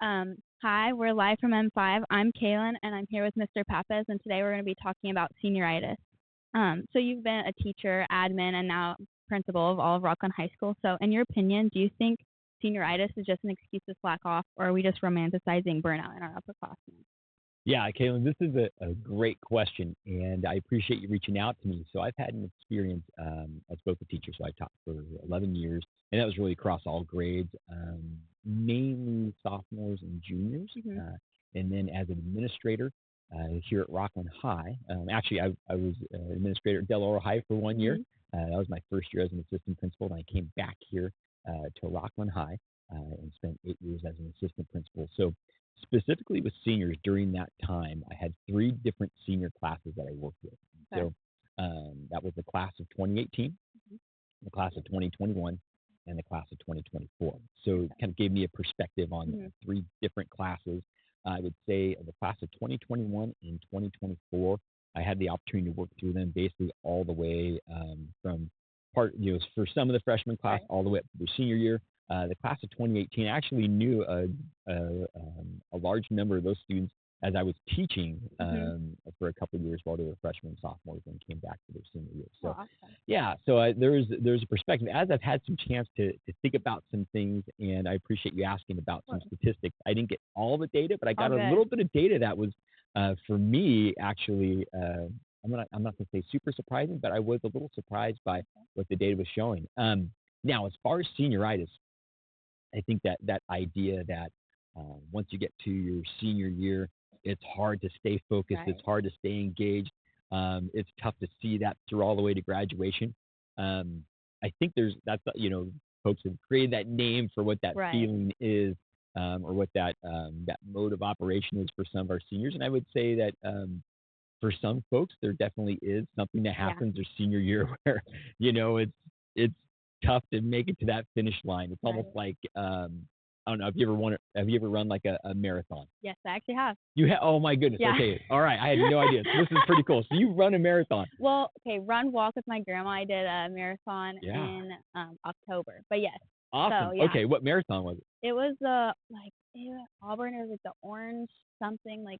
Hi, we're live from M5. I'm Kaelyn, and I'm here with Mr. Pappas, and today we're going to be talking about senioritis. So you've been a teacher, admin, and now principal of all of Rocklin High School. So in your opinion, do you think senioritis is just an excuse to slack off, or are we just romanticizing burnout in our upperclassmen? Yeah, Kaelyn, this is a great question, and I appreciate you reaching out to me. So I've had an experience as both a teacher, so I taught for 11 years, and that was really across all grades, mainly sophomores and juniors. And then as an administrator here at Rocklin High, actually I was an administrator at Del Oro High for 1 year. That was my first year as an assistant principal, and I came back here to Rocklin High and spent 8 years as an assistant principal. So specifically with seniors during that time, I had 3 different senior classes that I worked with. Okay. So that was the class of 2018, the class of 2021, and the class of 2024. So it kind of gave me a perspective on 3 different classes. I would say the class of 2021 and 2024, I had the opportunity to work through them basically all the way from for some of the freshman class all the way up to the senior year. The class of 2018 actually knew a large number of those students as I was teaching for a couple of years while they were freshmen and sophomores and came back for their senior year. So, yeah, so there's a perspective. As I've had some chance to think about some things, and I appreciate you asking about some statistics. I didn't get all the data, but I got a little bit of data that was, for me, actually, I'm not going to say super surprising, but I was a little surprised by what the data was showing. Now, as far as senioritis, I think that idea that once you get to your senior year, it's hard to stay focused. It's hard to stay engaged. It's tough to see that through all the way to graduation. I think folks have created that name for what that feeling is, or what that mode of operation is for some of our seniors. And I would say that for some folks, there definitely is something that happens their senior year where it's tough to make it to that finish line. It's almost like I don't know. Have you ever run like a marathon? Yes, I actually have. You have? Oh my goodness. Yeah. Okay. All right. I had no idea. So this is pretty cool. So you run a marathon. Well, okay, run walk with my grandma. I did a marathon in October. But yes. Awesome. So, okay. What marathon was it? It was Auburn. It was like the orange something, like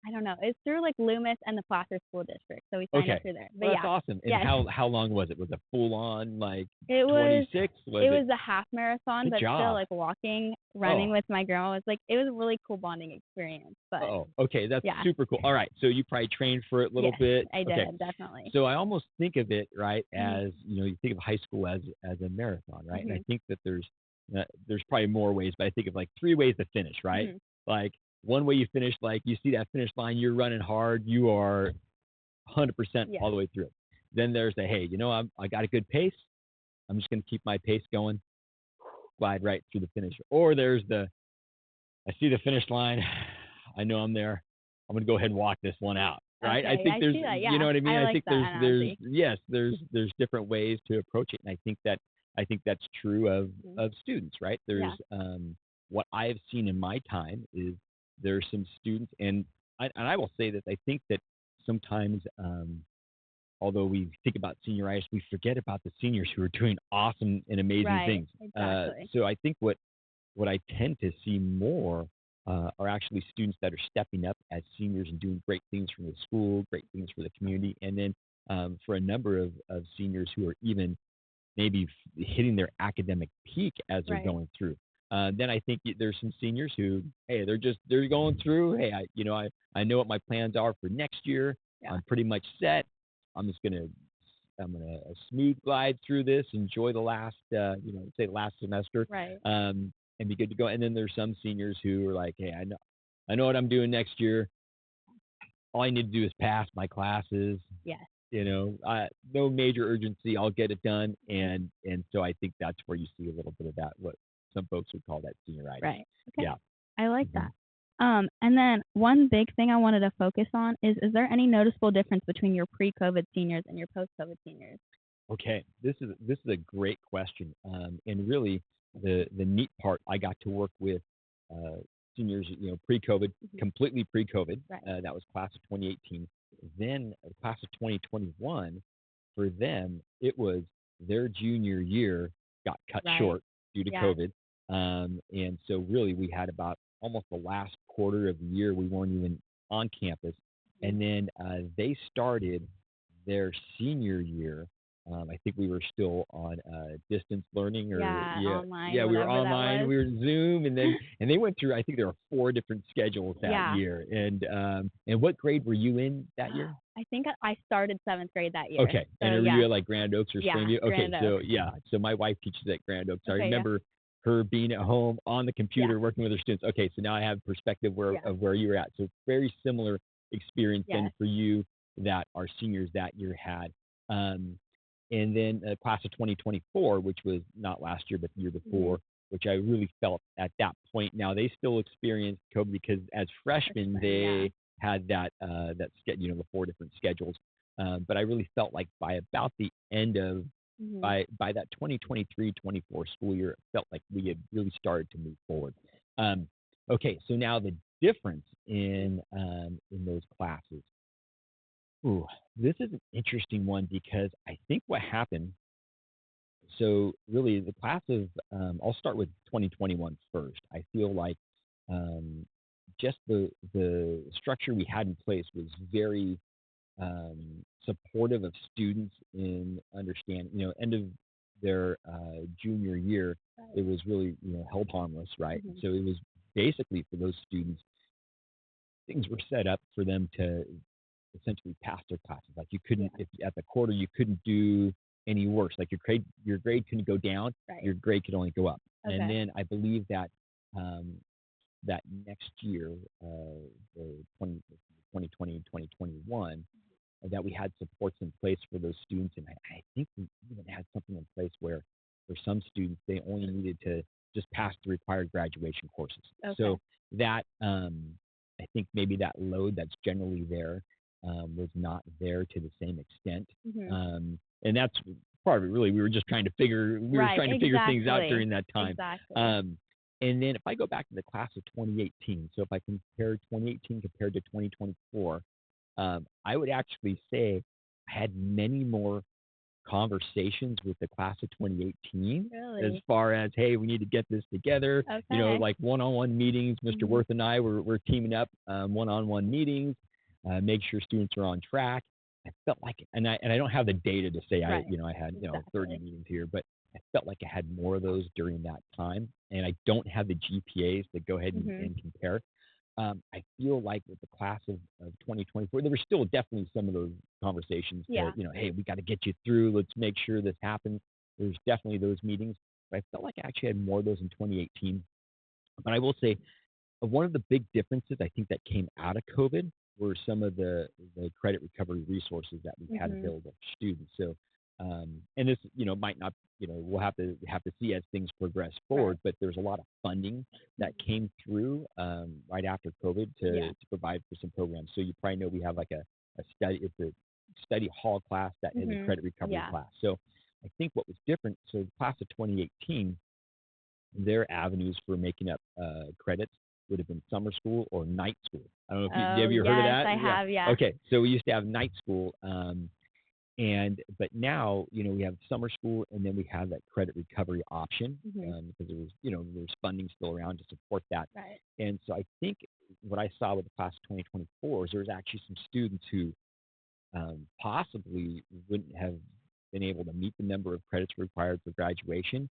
I don't know. It's through like Loomis and the Placer School District, so we signed up through there. But that's awesome. And how long was it? Was it full on like 26? It was a half marathon, but still like running with my grandma was like it was a really cool bonding experience. But okay, that's super cool. All right, so you probably trained for it a little bit. I did, definitely. So I almost think of it as you think of high school as a marathon, right? And I think that there's probably more ways, but I think of like 3 ways to finish, right? Like one way you finish, like you see that finish line, you're running hard, you are 100% all the way through. Then there's the, hey, I got a good pace. I'm just going to keep my pace going, glide right through the finish. Or there's I see the finish line. I know I'm there. I'm going to go ahead and walk this one out, right? Okay, I think there's, see that, you know what I mean? I think that there's different ways to approach it. And I think that's true of students, right? There's, what I've seen in my time is, there are some students, and I will say this, I think that sometimes, although we think about senioritis, we forget about the seniors who are doing awesome and amazing things. Exactly. So I think what I tend to see more are actually students that are stepping up as seniors and doing great things for the school, great things for the community, and then for a number of seniors who are even maybe hitting their academic peak as they're going through. Then I think there's some seniors who, hey, they're going through. Hey, I know what my plans are for next year. I'm pretty much set. I'm gonna smooth glide through this, enjoy the last, last semester, and be good to go. And then there's some seniors who are like, hey, I know what I'm doing next year. All I need to do is pass my classes. Yes. No major urgency. I'll get it done. And so I think that's where you see a little bit of that. What some folks would call that senioritis. Right. Okay. Yeah. I like that. And then one big thing I wanted to focus on is there any noticeable difference between your pre-COVID seniors and your post-COVID seniors? Okay. This is a great question. And really the neat part, I got to work with seniors, pre-COVID, completely pre-COVID. That was class of 2018. Then class of 2021, for them, it was their junior year got cut short due to COVID. And so really we had about almost the last quarter of the year we weren't even on campus. And then they started their senior year. I think we were still on distance learning, or online, we were whatever that online. was. We were Zoom, and then and they went through. I think there were 4 different schedules that Yeah. year. And what grade were you in that year? I think I started 7th grade that year. Okay, So, and were you at like Grand Oaks or Springview? Okay, Grand so Oaks. so my wife teaches at Grand Oaks. I Okay, remember her being at home on the computer working with her students. Okay, so now I have perspective of where you were at. So very similar experience then for you that our seniors that year had. And then class of 2024, which was not last year but the year before, which I really felt at that point. Now they still experienced COVID because as freshmen they had that the 4 different schedules. But I really felt like by about the end of by that 2023-24 school year, it felt like we had really started to move forward. Okay, so now the difference in those classes. Ooh, this is an interesting one because I think what happened. So really, the class of I'll start with 2021 first. I feel like just the structure we had in place was very supportive of students in understanding. End of their junior year, it was really held harmless, right? So it was basically for those students, things were set up for them to essentially pass their classes. Like you couldn't, if at the quarter you couldn't do any worse. Like your grade couldn't go down, your grade could only go up. Okay. And then I believe that that next year, the 2020 and 2021, that we had supports in place for those students, and I think we even had something in place where for some students they only needed to just pass the required graduation courses. Okay. So that I think maybe that load that's generally there was not there to the same extent. And that's part of it. Really, we were just trying to figure things out during that time. Exactly. And then if I go back to the class of 2018, so if I compare 2018 compared to 2024, I would actually say I had many more conversations with the class of 2018 as far as, hey, we need to get this together. Okay. Like one-on-one meetings. Mr. Worth and I we're teaming up, one-on-one meetings, make sure students are on track. I felt like, and I don't have the data to say I had 30 meetings here, but I felt like I had more of those during that time, and I don't have the GPAs to go ahead and compare. I feel like with the class of 2024, there were still definitely some of those conversations. Hey, we got to get you through. Let's make sure this happens. There's definitely those meetings, but I felt like I actually had more of those in 2018. But I will say, one of the big differences I think that came out of COVID were some of the credit recovery resources that we had available for students. So, and this, might not, we'll have to see as things progress forward, but there's a lot of funding that came through right after COVID to provide for some programs. So you probably know we have like a study hall class that is a credit recovery class. So I think what was different, so the class of 2018, their avenues for making up credits would have been summer school or night school. I don't know if have you heard of that? I have, yeah. Okay, so we used to have night school, but now we have summer school, and then we have that credit recovery option because there was there's funding still around to support that. Right. And so I think what I saw with the class of 2024 is there was actually some students who possibly wouldn't have been able to meet the number of credits required for graduation,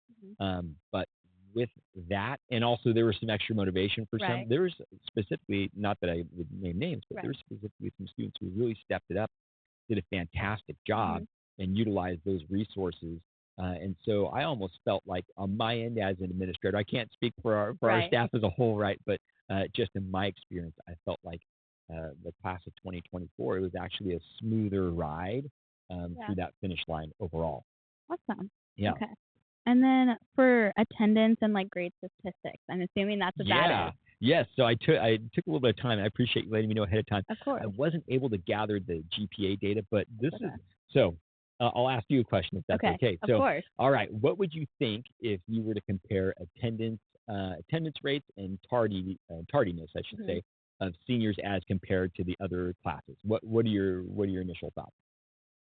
but with that, and also there was some extra motivation for some. There was specifically, not that I would name names, but there was specifically some students who really stepped it up, did a fantastic job, and utilized those resources. And so I almost felt like on my end as an administrator, I can't speak for our staff as a whole, right? But just in my experience, I felt like the class of 2024, it was actually a smoother ride through that finish line overall. Awesome. Yeah. Okay. And then for attendance and like grade statistics, I'm assuming that's what that is. Yes. So I took a little bit of time. I appreciate you letting me know ahead of time. Of course. I wasn't able to gather the GPA data, but this is so. I'll ask you a question if that's okay. Of course. All right. What would you think if you were to compare attendance rates and tardiness, I should say, of seniors as compared to the other classes? What are your initial thoughts?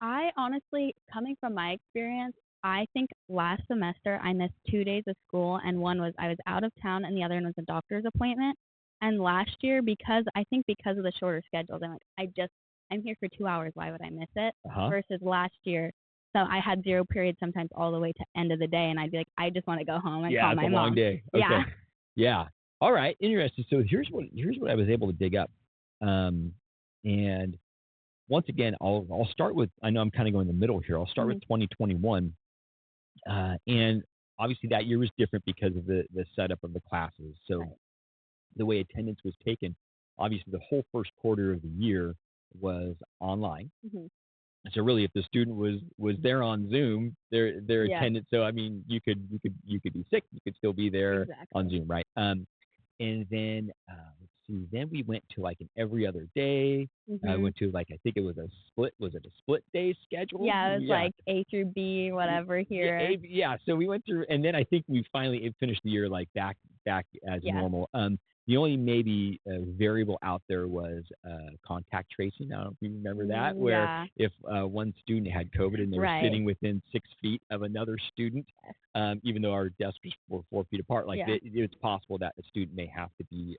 I honestly, coming from my experience, I think last semester I missed 2 days of school, and one was I was out of town, and the other one was a doctor's appointment. And last year, because of the shorter schedules, I'm like, I'm here for 2 hours. Why would I miss it? Uh-huh. Versus last year, so I had zero periods sometimes all the way to end of the day, and I'd be like, I just want to go home and call my it's a long mom. day. Okay. Yeah. Yeah. All right. Interesting. So here's what I was able to dig up. And once again, I'll start with, I know I'm kind of going in the middle here. I'll start with 2021. And obviously that year was different because of the setup of the classes. So the way attendance was taken, obviously the whole first quarter of the year was online. So really, if the student was there on Zoom, their attendance. So I mean, you could be sick, you could still be there on Zoom, right? And then let's see. Then we went to like an every other day. I went to like, I think it was a split. Was it a split day schedule? Yeah, it was like A through B, whatever here. Yeah. So we went through, and then I think we finally finished the year like back as normal. The only maybe variable out there was contact tracing. I don't know if you remember that, where if one student had COVID and they were sitting within 6 feet of another student, even though our desks were 4 feet apart, like it's possible that a student may have to be,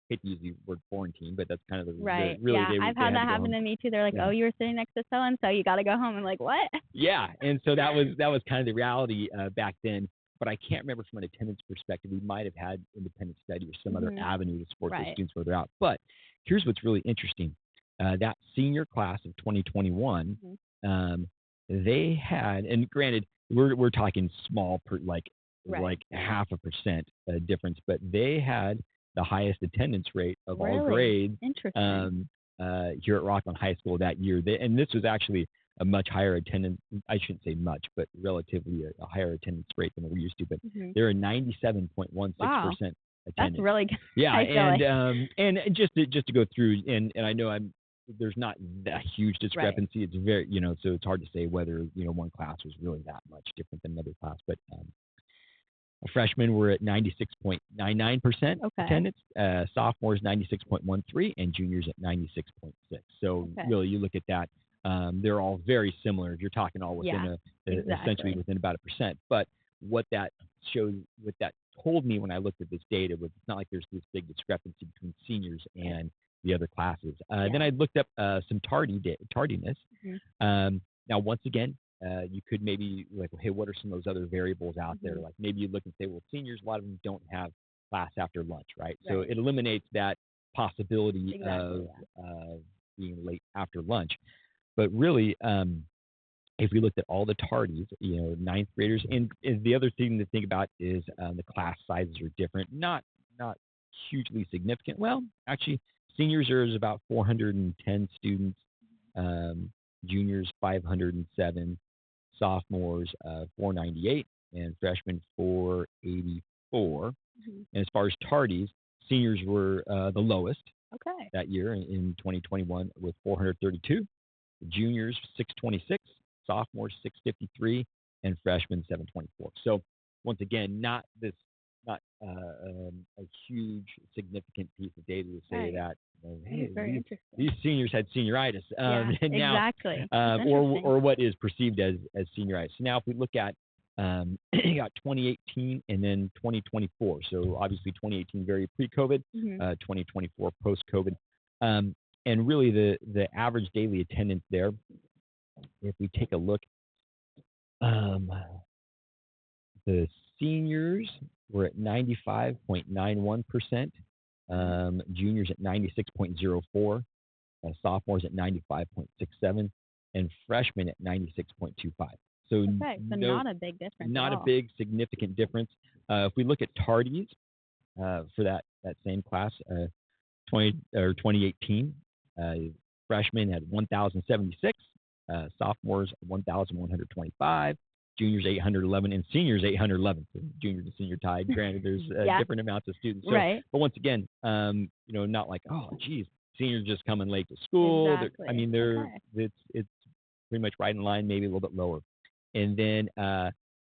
hate to use the word quarantine, but that's kind of the really. I've had that happen to me too. They're like, oh, you were sitting next to so and so, you got to go home. I'm like, what? Yeah, and so that was kind of the reality back then. But I can't remember from an attendance perspective. We might have had independent study or some other avenue to support those students further out. But here's what's really interesting. That senior class of 2021, they had, and granted, we're talking small, like 0.5% difference, but they had the highest attendance rate of all grades here at Rocklin High School that year. And this was actually a much higher attendance, I shouldn't say much, but relatively a higher attendance rate than we're used to. But they're a 97.16% attendance. That's really good. Yeah, and just to go through, and I know there's not that huge discrepancy. It's very, so it's hard to say whether one class was really that much different than another class. But freshmen were at 96.99% attendance, sophomores 96.13%, and juniors at 96.6%. So really, you look at that. They're all very similar. You're talking all within essentially within about 1%. But what that told me when I looked at this data was it's not like there's this big discrepancy between seniors and the other classes. Then I looked up some tardiness. Now, once again, you could maybe like, hey, what are some of those other variables out there? Like maybe you look and say, well, seniors, a lot of them don't have class after lunch, right? So it eliminates that possibility of being late after lunch. But really, if we looked at all the tardies, ninth graders, and the other thing to think about is the class sizes are different, not hugely significant. Well, actually, seniors is about 410 students, juniors 507, sophomores 498, and freshmen 484. And as far as tardies, seniors were the lowest that year in 2021 with 432. Juniors 626, sophomores 653, and freshmen 724. So once again, not a huge significant piece of data to say that hey, these seniors had senioritis. Exactly. Or what is perceived as senioritis. So now if we look at you got 2018 and then 2024. So obviously 2018 very pre-COVID, 2024 post-COVID. And really, the average daily attendance there, if we take a look, the seniors were at 95.91%, juniors at 96.04%, sophomores at 95.67%, and freshmen at 96.25%. So not a big difference. Not a big significant difference. If we look at tardies for that same class, 2018. Freshmen had 1,076, sophomores 1,125, juniors 811, and seniors 811. So junior to senior tied. Granted, there's different amounts of students. So, but once again, not like, oh, geez, seniors just coming late to school. Exactly. I mean, it's pretty much right in line, maybe a little bit lower. And then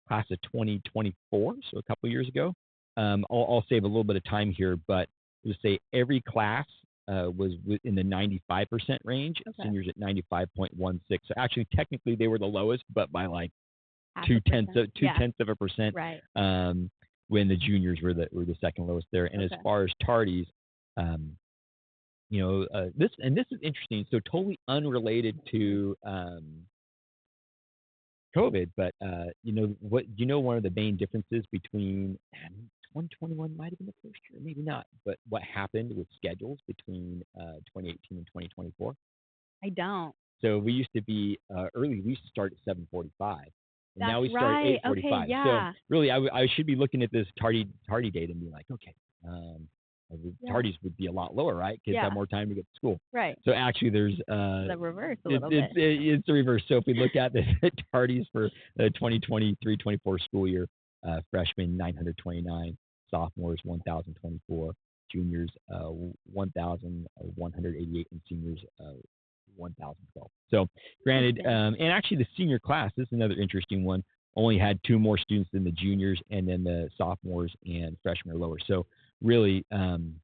class of 2024, so a couple of years ago. I'll save a little bit of time here, but just say every class was in the 95% range. Seniors at 95.16. So actually, technically, they were the lowest, but by like Half two a tenths percent. of 2/10%. Right. When the juniors were the second lowest there. And as far as tardies, this is interesting. So totally unrelated to COVID, but one of the main differences between 2021 might have been the first year, maybe not, but what happened with schedules between 2018 and 2024? I don't. So we used to be early. We used to start at 7:45, and now we That's start at right. 8:45. Okay, yeah. So really, I should be looking at this tardy data and be like, okay, the tardies would be a lot lower, right? Kids have more time to get to school. Right. So actually, there's The reverse a little bit. it's the reverse. So if we look at the tardies for the 2023-24 school year, freshmen 929, sophomores 1,024, juniors 1,188, and seniors 1,012. So granted, and actually the senior class, this is another interesting one, only had 2 more students than the juniors, and then the sophomores and freshmen are lower. So really, nothing.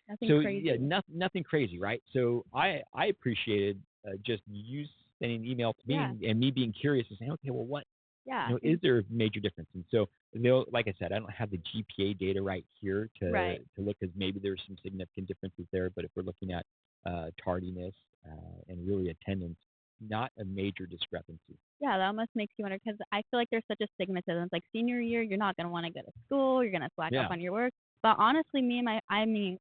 Nothing crazy. Yeah, nothing crazy, right? So I appreciated just you sending an email to me and me being curious and saying, okay, well, what? Is there a major difference? And so, like I said, I don't have the GPA data right here to look, because maybe there's some significant differences there. But if we're looking at tardiness and really attendance, not a major discrepancy. Yeah, that almost makes you wonder, because I feel like there's such a stigmatism. It's like senior year, you're not going to want to go to school. You're going to slack up on your work. But honestly,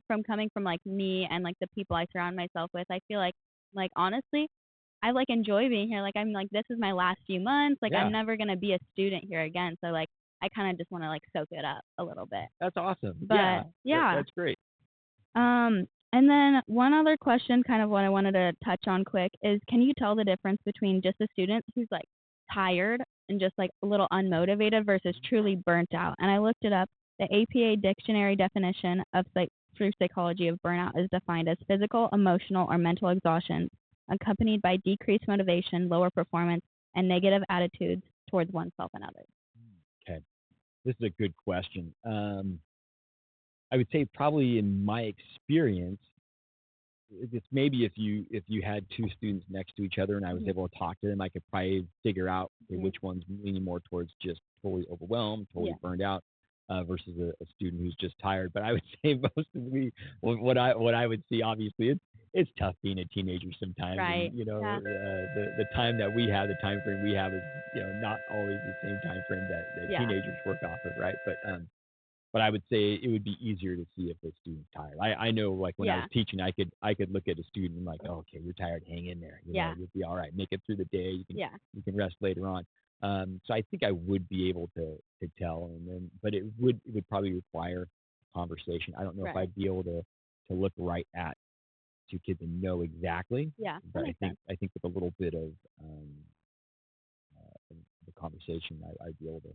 from coming from like me and like the people I surround myself with, I feel like honestly, I like enjoy being here. Like I'm like, this is my last few months. Like I'm never going to be a student here again. So like I kind of just want to like soak it up a little bit. That's awesome. But that's great. And then one other question, kind of what I wanted to touch on quick, is can you tell the difference between just a student who's like tired and just like a little unmotivated versus truly burnt out? And I looked it up. The APA dictionary definition of through psychology of burnout is defined as physical, emotional, or mental exhaustion accompanied by decreased motivation, lower performance, and negative attitudes towards oneself and others. Okay. This is a good question. I would say probably in my experience, it's maybe if you had 2 students next to each other and I was able to talk to them, I could probably figure out which one's leaning more towards just totally overwhelmed, totally burned out, versus a student who's just tired. But I would say mostly what I would see, obviously, it's tough being a teenager sometimes. Right. And, the time that we have, the time frame we have is not always the same time frame that teenagers work off of, right? But I would say it would be easier to see if the student's tired. I know, like when I was teaching, I could look at a student and like, oh, okay, you're tired, hang in there. You'll be all right. Make it through the day. You can rest later on. So I think I would be able to tell, but it would probably require conversation. I don't know if I'd be able to look right at 2 kids and know exactly. Yeah. But I think with a little bit of the conversation, I'd be able to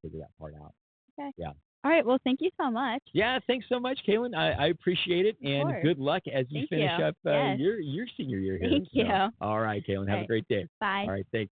figure that part out. Okay. Yeah. All right. Well, thank you so much. Yeah, thanks so much, Kaelyn. I appreciate it, and good luck as you finish up your senior year here. Thank you. All right, Kaelyn. Have a great day. Bye. All right, thanks.